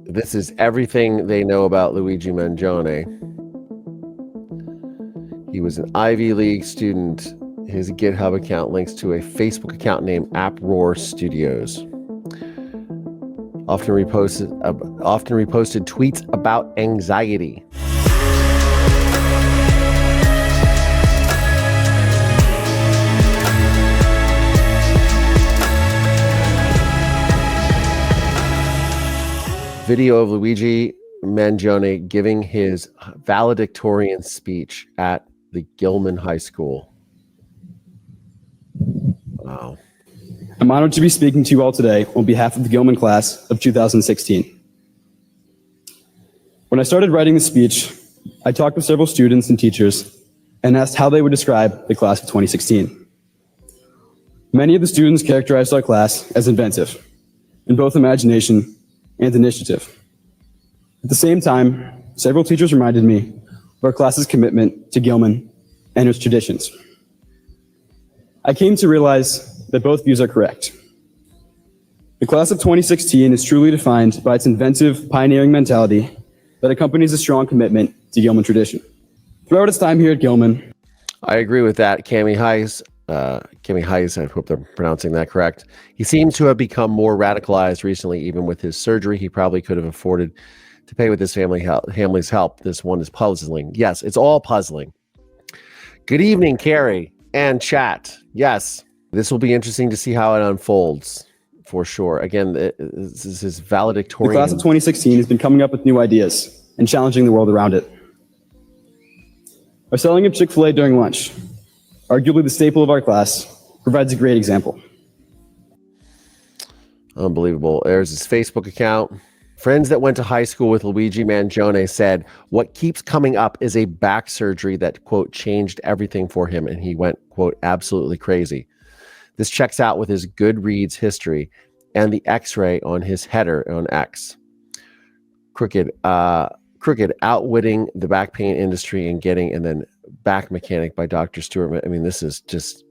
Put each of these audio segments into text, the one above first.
This is everything they know about Luigi Mangione. He was an Ivy League student. His GitHub account links to a Facebook account named AppRoar Studios. Often reposted tweets about anxiety. Video of Luigi Mangione giving his valedictorian speech at the Gilman High School. Wow. I'm honored to be speaking to you all today on behalf of the Gilman class of 2016. When I started writing the speech, I talked with several students and teachers and asked how they would describe the class of 2016. Many of the students characterized our class as inventive, in both imagination and initiative. At the same time, several teachers reminded me of our class's commitment to Gilman and its traditions. I came to realize that both views are correct. The class of 2016 is truly defined by its inventive, pioneering mentality that accompanies a strong commitment to Gilman tradition. Throughout its time here at Gilman, I agree with that. Cami Heiss, I hope I'm pronouncing that correct. He seems to have become more radicalized recently, even with his surgery. He probably could have afforded to pay with his family's help. This one is puzzling. Yes, it's all puzzling. Good evening, Carrie and chat. Yes, this will be interesting to see how it unfolds, for sure. Again, this is his valedictorian. The class of 2016 has been coming up with new ideas and challenging the world around it. Our selling of Chick-fil-A during lunch, arguably the staple of our class, provides a great example. Unbelievable. There's his Facebook account. Friends that went to high school with Luigi Mangione said what keeps coming up is a back surgery that, quote, changed everything for him, and he went, quote, absolutely crazy. This checks out with his Goodreads history and the x-ray on his header on X. Crooked outwitting the back pain industry and then Back Mechanic by Dr. Stewart. I mean, this is just,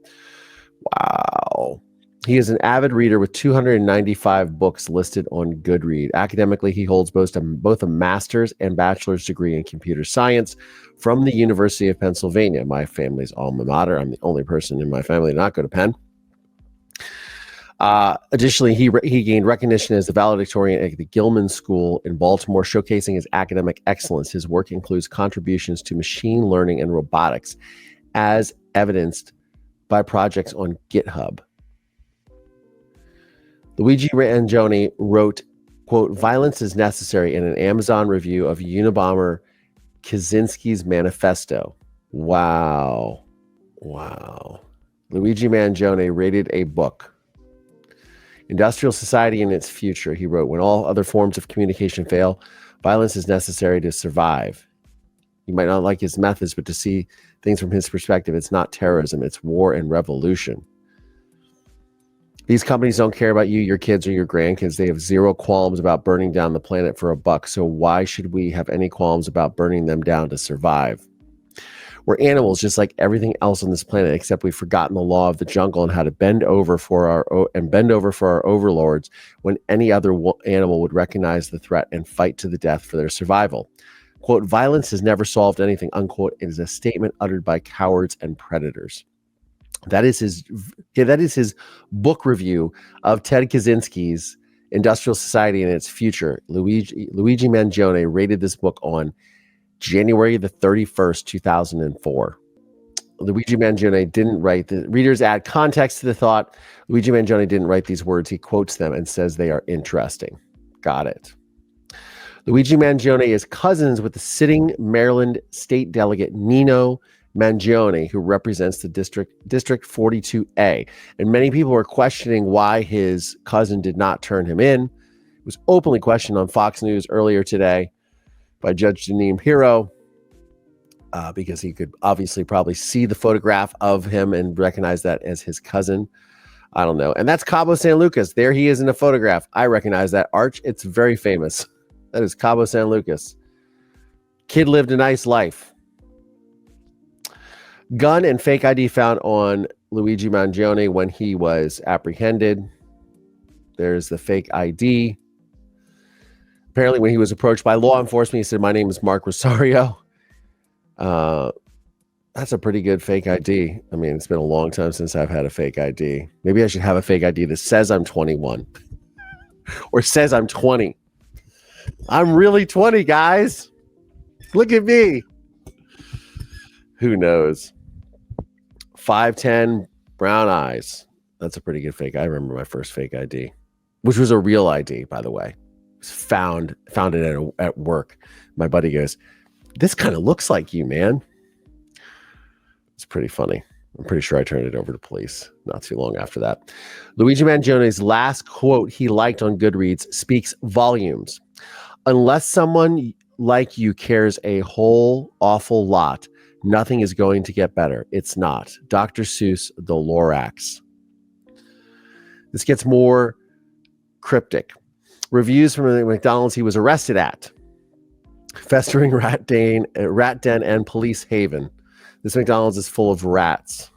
wow. He is an avid reader with 295 books listed on Goodreads. Academically, he holds both a master's and bachelor's degree in computer science from the University of Pennsylvania, my family's alma mater. I'm the only person in my family to not go to Penn. Additionally, he gained recognition as the valedictorian at the Gilman School in Baltimore, showcasing his academic excellence. His work includes contributions to machine learning and robotics, as evidenced by projects on GitHub. Luigi Mangione wrote, quote, "Violence is necessary" in an Amazon review of Unabomber Kaczynski's Manifesto. Wow. Luigi Mangione rated a book. Industrial Society and Its Future, he wrote, "When all other forms of communication fail, violence is necessary to survive." You might not like his methods, but to see things from his perspective, it's not terrorism, it's war and revolution. These companies don't care about you, your kids, or your grandkids. They have zero qualms about burning down the planet for a buck. So why should we have any qualms about burning them down to survive? We're animals just like everything else on this planet, except we've forgotten the law of the jungle and how to bend over for our overlords when any other animal would recognize the threat and fight to the death for their survival. Quote, "Violence has never solved anything," unquote, is a statement uttered by cowards and predators. That is his book review of Ted Kaczynski's Industrial Society and Its Future. Luigi Mangione rated this book on January the 31st, 2004. Luigi Mangione didn't write the readers add context to the thought. Luigi Mangione didn't write these words. He quotes them and says they are interesting. Got it. Luigi Mangione is cousins with the sitting Maryland state delegate Nino Mangione, who represents the District 42A. And many people were questioning why his cousin did not turn him in. It was openly questioned on Fox News earlier today by Judge Jeanine Pirro, because he could obviously probably see the photograph of him and recognize that as his cousin. I don't know. And that's Cabo San Lucas. There he is in a photograph. I recognize that arch. It's very famous. That is Cabo San Lucas. Kid lived a nice life. Gun and fake ID found on Luigi Mangione when he was apprehended. There's the fake ID. Apparently, when he was approached by law enforcement, he said, "My name is Mark Rosario." That's a pretty good fake ID. I mean, it's been a long time since I've had a fake ID. Maybe I should have a fake ID that says I'm 21 or says I'm 20. I'm really 20, guys. Look at me. Who knows? 5'10", brown eyes. That's a pretty good fake. I remember my first fake ID, which was a real ID, by the way. It was found it at work. My buddy goes, "This kind of looks like you, man." It's pretty funny. I'm pretty sure I turned it over to police not too long after that. Luigi Mangione's last quote he liked on Goodreads speaks volumes. "Unless someone like you cares a whole awful lot, nothing is going to get better. It's not." Dr. Seuss, The Lorax. This gets more cryptic. Reviews from the McDonald's he was arrested at. Festering rat den and police haven. This McDonald's is full of rats.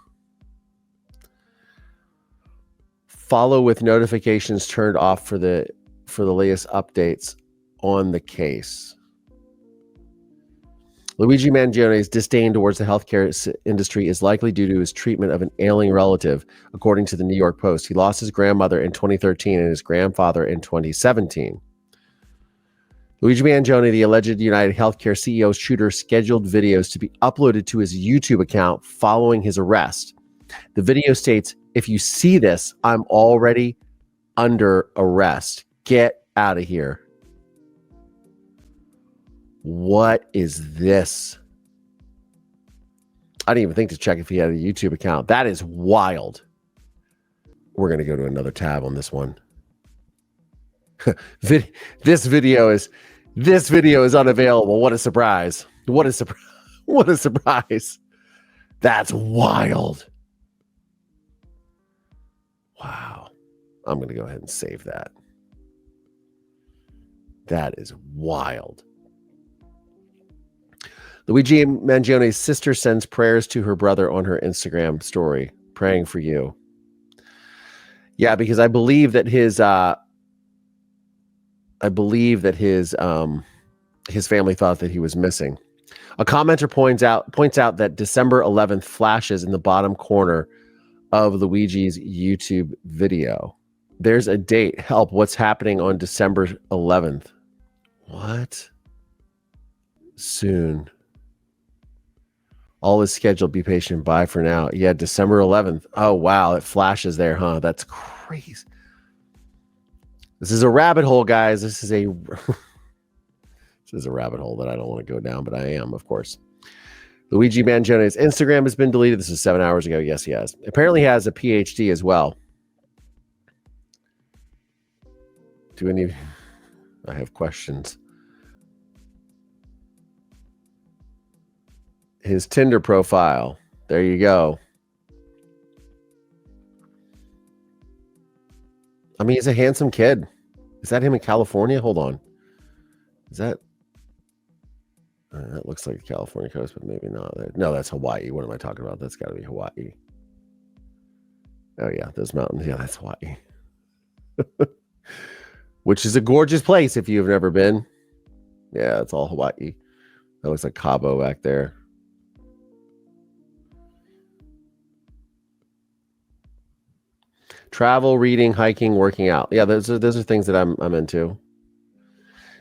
Follow with notifications turned off for the latest updates on the case. Luigi Mangione's disdain towards the healthcare industry is likely due to his treatment of an ailing relative, according to the New York Post. He lost his grandmother in 2013 and his grandfather in 2017. Luigi Mangione, the alleged UnitedHealthcare CEO, shooter, scheduled videos to be uploaded to his YouTube account following his arrest. The video states, "If you see this, I'm already under arrest. Get out of here." What is this? I didn't even think to check if he had a YouTube account. That is wild. We're going to go to another tab on this one. This video is unavailable. What a surprise. What a surprise. That's wild. Wow. I'm going to go ahead and save that. That is wild. Luigi Mangione's sister sends prayers to her brother on her Instagram story, praying for you. Yeah, because I believe that his family thought that he was missing. A commenter points out that December 11th flashes in the bottom corner of Luigi's YouTube video. There's a date. Help, what's happening on December 11th? What? Soon. All is scheduled. Be patient. Bye for now. Yeah, December 11th. Oh, wow. It flashes there, huh? That's crazy. This is a rabbit hole, guys. This is a rabbit hole that I don't want to go down, but I am, of course. Luigi Mangione's Instagram has been deleted. This is 7 hours ago. Yes, he has. Apparently he has a PhD as well. I have questions. His Tinder profile. There you go. I mean, he's a handsome kid. Is that him in California? Hold on. Is that... that looks like the California coast, but maybe not. No, that's Hawaii. What am I talking about? That's got to be Hawaii. Oh, yeah, those mountains. Yeah, that's Hawaii. Which is a gorgeous place if you've never been. Yeah, it's all Hawaii. That looks like Cabo back there. Travel, reading, hiking, working out. Yeah, those are things that I'm into.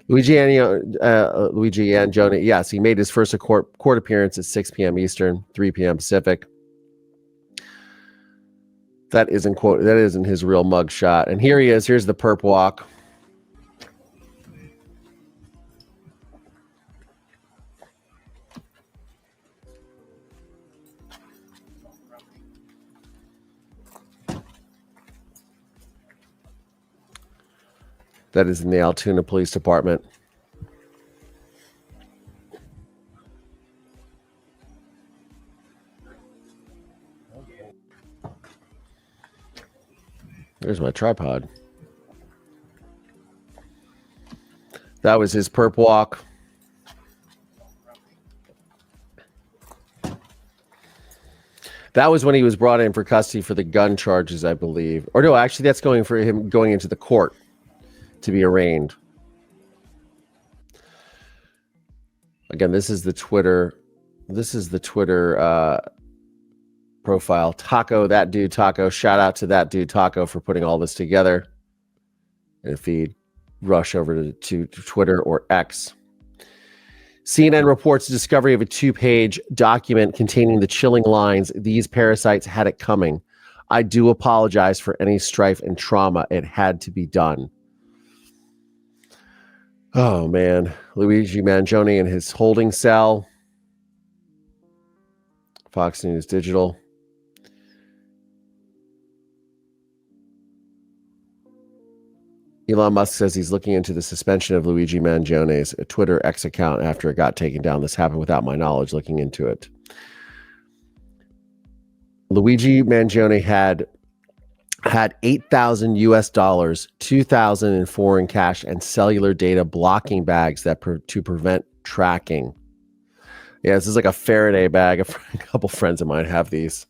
Luigi Mangone, yes, he made his first court appearance at 6 p.m. Eastern, 3 p.m. Pacific. That isn't his real mugshot. And here he is. Here's the perp walk. That is in the Altoona Police Department. There's my tripod. That was his perp walk. That was when he was brought in for custody for the gun charges, I believe. Or no, actually, that's going for him going into the court to be arraigned. Again, this is the Twitter. This is the Twitter profile. Taco, that dude Taco. Shout out to that dude Taco for putting all this together. And if you rush over to Twitter or X. CNN reports the discovery of a 2-page document containing the chilling lines, "These parasites had it coming. I do apologize for any strife and trauma. It had to be done." Oh, man. Luigi Mangione in his holding cell. Fox News Digital. Elon Musk says he's looking into the suspension of Luigi Mangione's Twitter X account after it got taken down. This happened without my knowledge, looking into it. Luigi Mangione had 8,000 US dollars, 2,000 in foreign cash, and cellular data blocking bags to prevent tracking. Yeah, this is like a Faraday bag. A couple friends of mine have these.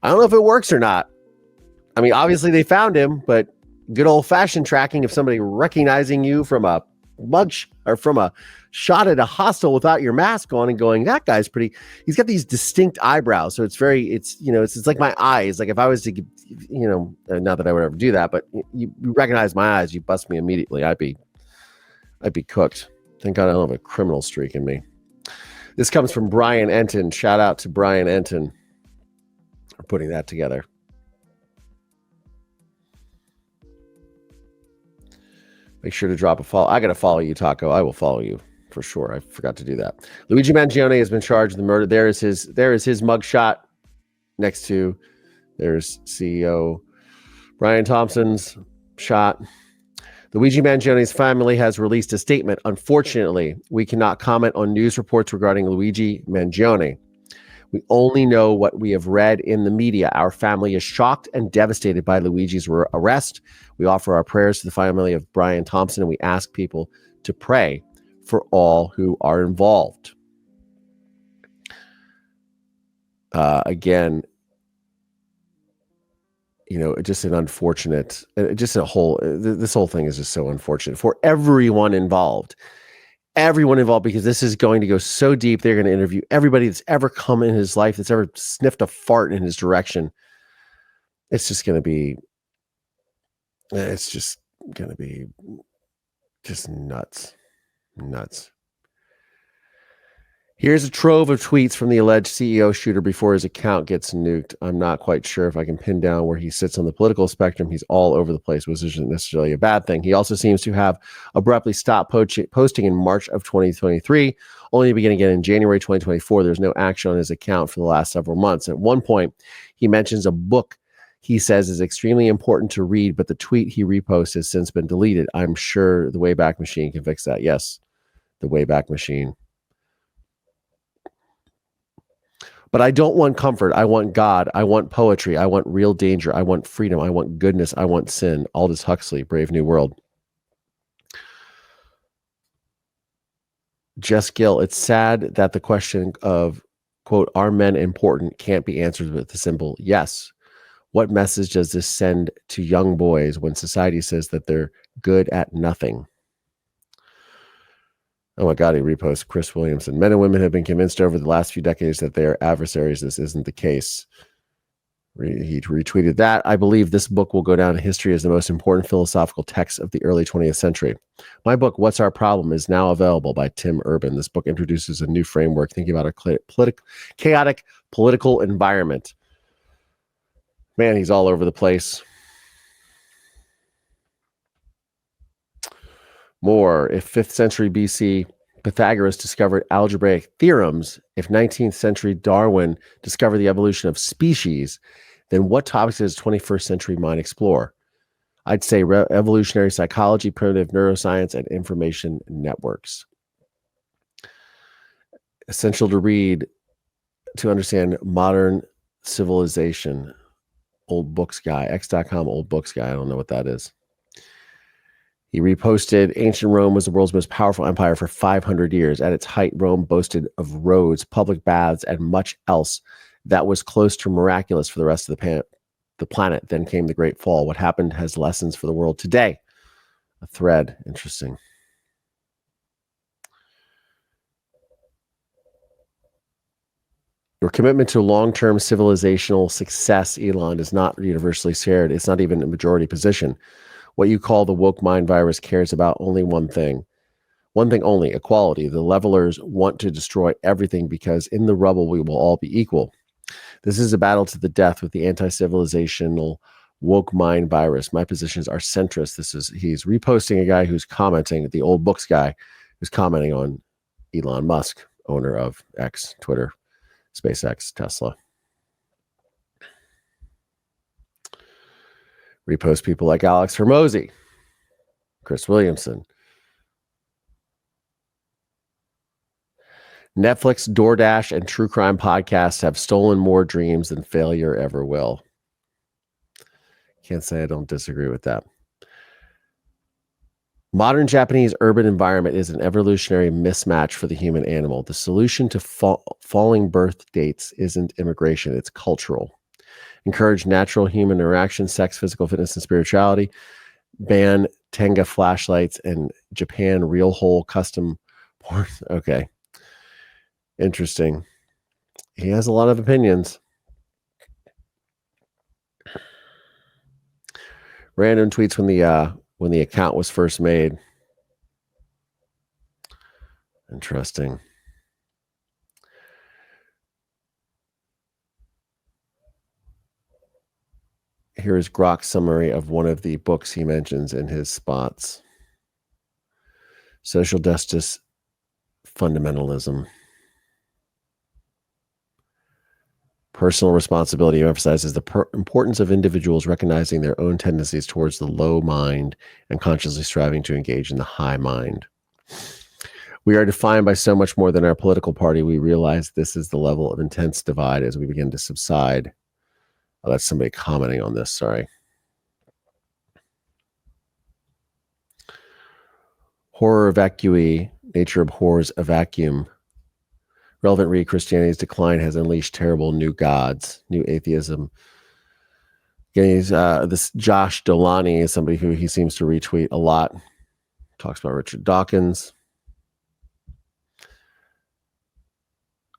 I don't know if it works or not. I mean, obviously they found him, but good old-fashioned tracking of somebody recognizing you from a or from a shot at a hostel without your mask on and going, that guy's pretty. He's got these distinct eyebrows, so it's like my eyes. Like if I was to, not that I would ever do that, but you recognize my eyes, you bust me immediately. I'd be cooked. Thank God I don't have a criminal streak in me. This comes from Brian Enton. Shout out to Brian Enton for putting that together. Make sure to drop a follow. I got to follow you, Taco. I will follow you for sure. I forgot to do that. Luigi Mangione has been charged with the murder. There is his mugshot next to there's CEO Brian Thompson's shot. Luigi Mangione's family has released a statement. Unfortunately, we cannot comment on news reports regarding Luigi Mangione. We only know what we have read in the media. Our family is shocked and devastated by Luigi's arrest. We offer our prayers to the family of Brian Thompson, and we ask people to pray for all who are involved. Again, just an unfortunate, this whole thing is just so unfortunate for everyone involved. Because this is going to go so deep. They're going to interview everybody that's ever come in his life, that's ever sniffed a fart in his direction. It's just going to be just nuts. Here's a trove of tweets from the alleged CEO shooter before his account gets nuked. I'm not quite sure if I can pin down where he sits on the political spectrum. He's all over the place, which isn't necessarily a bad thing. He also seems to have abruptly stopped posting in March of 2023, only to begin again in January 2024. There's no action on his account for the last several months. At one point, he mentions a book he says is extremely important to read, but the tweet he reposts has since been deleted. I'm sure the Wayback Machine can fix that. Yes, the Wayback Machine. But I don't want comfort. I want God. I want poetry. I want real danger. I want freedom. I want goodness. I want sin. Aldous Huxley, Brave New World. Jess Gill, it's sad that the question of, quote, are men important can't be answered with the simple yes. What message does this send to young boys when society says that they're good at nothing? Oh my God, he reposts Chris Williamson. Men and women have been convinced over the last few decades that they are adversaries. This isn't the case. He retweeted that. I believe this book will go down in history as the most important philosophical text of the early 20th century. My book, What's Our Problem, is now available by Tim Urban. This book introduces a new framework thinking about a chaotic political environment. Man, he's all over the place. More, if 5th century BC Pythagoras discovered algebraic theorems, if 19th century Darwin discovered the evolution of species, then what topics does 21st century mind explore? I'd say evolutionary psychology, primitive neuroscience, and information networks. Essential to read to understand modern civilization. Old Books Guy, x.com Old Books Guy. I don't know what that is. He reposted, ancient Rome was the world's most powerful empire for 500 years. At its height, Rome boasted of roads, public baths, and much else that was close to miraculous for the rest of the planet. Then came the Great Fall. What happened has lessons for the world today. A thread. Interesting. Your commitment to long-term civilizational success, Elon, is not universally shared. It's not even a majority position. What you call the woke mind virus cares about only one thing only, equality. The levelers want to destroy everything because in the rubble we will all be equal. This is a battle to the death with the anti-civilizational woke mind virus. My positions are centrist. He's reposting a guy who's commenting, the old books guy who's commenting on Elon Musk, owner of X, Twitter, SpaceX, Tesla. Repost people like Alex Hormozy, Chris Williamson. Netflix, DoorDash, and true crime podcasts have stolen more dreams than failure ever will. Can't say I don't disagree with that. Modern Japanese urban environment is an evolutionary mismatch for the human animal. The solution to falling birth dates isn't immigration, it's cultural. Encourage natural human interaction, sex, physical fitness, and spirituality. Ban Tenga flashlights and Japan real hole custom porn. Okay. Interesting. He has a lot of opinions. Random tweets when the account was first made. Interesting. Here is Grok's summary of one of the books he mentions in his spots. Social Justice Fundamentalism. Personal responsibility emphasizes the importance of individuals recognizing their own tendencies towards the low mind and consciously striving to engage in the high mind. We are defined by so much more than our political party. We realize this is the level of intense divide as we begin to subside. Oh, that's somebody commenting on this. Sorry. Horror vacui. Nature abhors a vacuum. Relevant read, Christianity's decline has unleashed terrible new gods, new atheism. This Josh Dolani is somebody who he seems to retweet a lot. Talks about Richard Dawkins.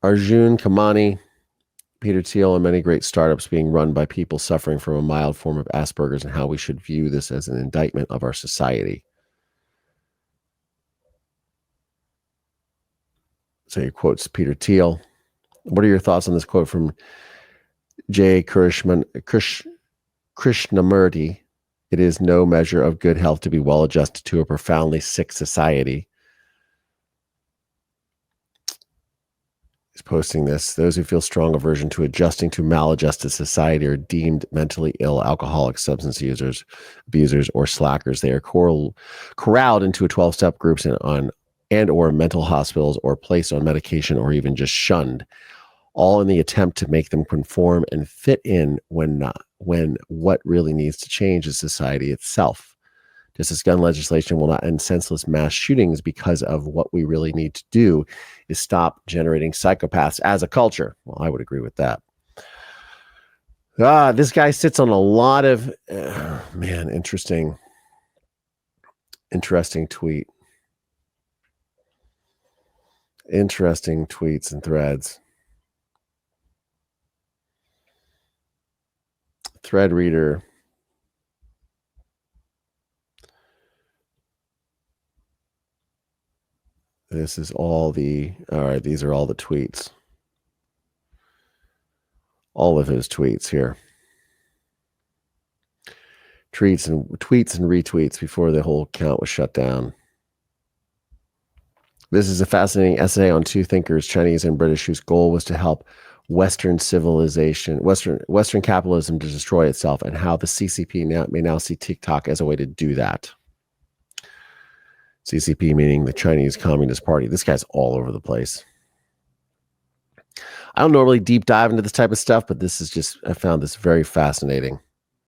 Arjun Kamani, Peter Thiel, and many great startups being run by people suffering from a mild form of Asperger's, and how we should view this as an indictment of our society. So he quotes Peter Thiel. What are your thoughts on this quote from J. Krishnamurti? It is no measure of good health to be well adjusted to a profoundly sick society. He's posting this. Those who feel strong aversion to adjusting to maladjusted society are deemed mentally ill, alcoholics, substance users, abusers, or slackers. They are corralled into a 12-step groups and or mental hospitals, or placed on medication, or even just shunned, all in the attempt to make them conform and fit in when what really needs to change is society itself. Just as gun legislation will not end senseless mass shootings, because of what we really need to do is stop generating psychopaths as a culture. Well, I would agree with that. This guy sits on a lot of, interesting tweet. Interesting tweets and threads. Thread reader. This is all the, all right, these are all the tweets. All of his tweets here. Tweets and retweets before the whole account was shut down. This is a fascinating essay on two thinkers, Chinese and British, whose goal was to help Western civilization, Western capitalism to destroy itself, and how the CCP may now see TikTok as a way to do that. CCP meaning the Chinese Communist Party. This guy's all over the place. I don't normally deep dive into this type of stuff, but this is just, I found this very fascinating.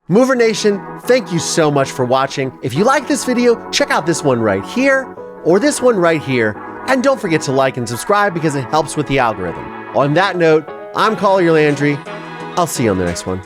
Mover Nation, thank you so much for watching. If you like this video, check out this one right here, or this one right here. And don't forget to like and subscribe because it helps with the algorithm. On that note, I'm Collier Landry. I'll see you on the next one.